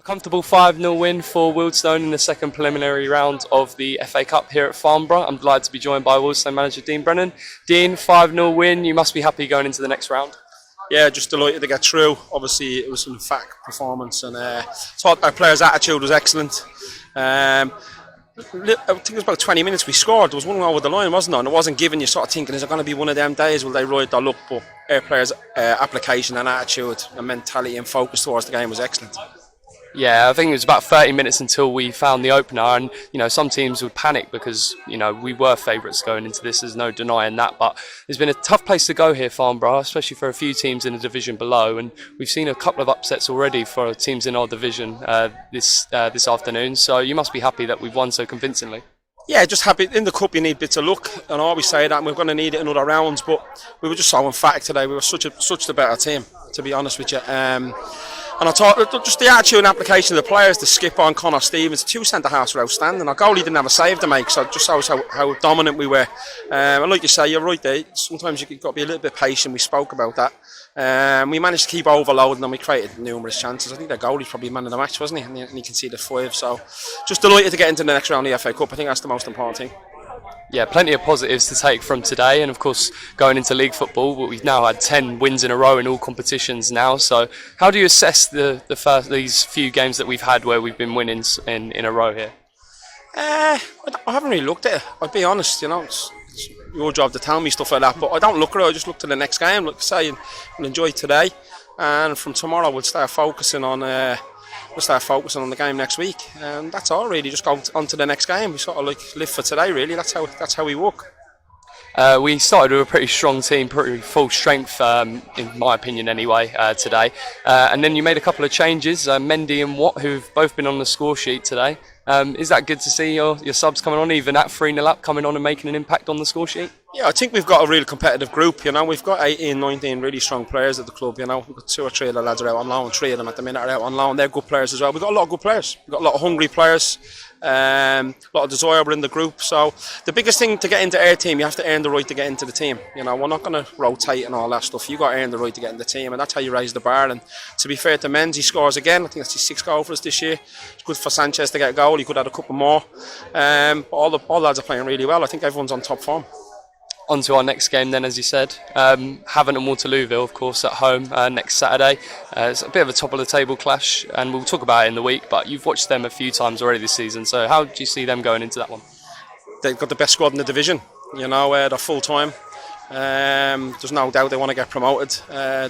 Comfortable 5-0 win for Wealdstone in the second preliminary round of the FA Cup here at Farnborough. I'm delighted to be joined by Wealdstone manager Dean Brennan. Dean, 5-0 win, you must be happy going into the next round. Yeah, just delighted to get through. Obviously, it was an emphatic performance, and thought our players' attitude was excellent. I think it was about 20 minutes we scored. There was one over the line, wasn't there? And it wasn't given. You sort of thinking, is it going to be one of them days? Will they ride their luck? But our players' application and attitude and mentality and focus towards the game was excellent. Yeah, I think it was about 30 minutes until we found the opener, and some teams would panic because we were favourites going into this. There's no denying that, but it's been a tough place to go here, Farnborough, especially for a few teams in the division below, and we've seen a couple of upsets already for teams in our division this afternoon. So you must be happy that we've won so convincingly. Yeah, just happy. In the cup you need bits of luck, and I always say that, and we're going to need it in other rounds, but we were just so emphatic today. We were such the better team, to be honest with you. And I thought just the attitude and application of the players, the skipper and Connor Stevens, two centre-halves were outstanding. Our goalie didn't have a save to make, so it just shows how dominant we were. And like you say, you're right there, sometimes you've got to be a little bit patient. We spoke about that. We managed to keep overloading and we created numerous chances. I think their goalie's probably man of the match, wasn't he? And you can see the 5. So just delighted to get into the next round of the FA Cup. I think that's the most important thing. Yeah, plenty of positives to take from today, and of course going into league football, we've now had 10 wins in a row in all competitions now. So how do you assess these few games that we've had where we've been winning in a row here? I haven't really looked at it, I'll be honest. It's your job to tell me stuff like that, but I don't look at it. I just look to the next game, like I say, and enjoy today, and from tomorrow we'll start focusing on the game next week, and that's all really. Just go on to the next game. We sort of live for today, really. That's how we work. We started with a pretty strong team, pretty full strength, in my opinion anyway, today. And then you made a couple of changes, Mendy and Watt, who've both been on the score sheet today. Is that good to see your subs coming on, even at 3-0 up, coming on and making an impact on the score sheet? Yeah, I think we've got a real competitive group. We've got 18, 19 really strong players at the club. We've got 2 or 3 of the lads are out on loan, 3 of them at the minute are out on loan. They're good players as well. We've got a lot of good players. We've got a lot of hungry players. A lot of desire in the group. So the biggest thing to get into our team, you have to earn the right to get into the team. We're not going to rotate and all that stuff. You got to earn the right to get in the team, and that's how you raise the bar. And to be fair to Menz, he scores again. I think that's his 6th goal for us this year. It's good for Sanchez to get a goal. He could have had a couple more. All the lads are playing really well. I think everyone's on top form. On to our next game then, as you said. Havant and Waterlooville, of course, at home next Saturday. It's a bit of a top of the table clash, and we'll talk about it in the week, but you've watched them a few times already this season, so how do you see them going into that one? They've got the best squad in the division. They're full time. There's no doubt they want to get promoted.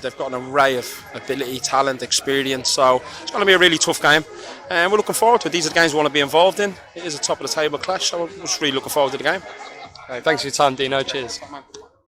They've got an array of ability, talent, experience, so it's going to be a really tough game, and we're looking forward to it. These are the games we want to be involved in. It is a top of the table clash, so we're just really looking forward to the game. Thanks for your time, Dino. Cheers.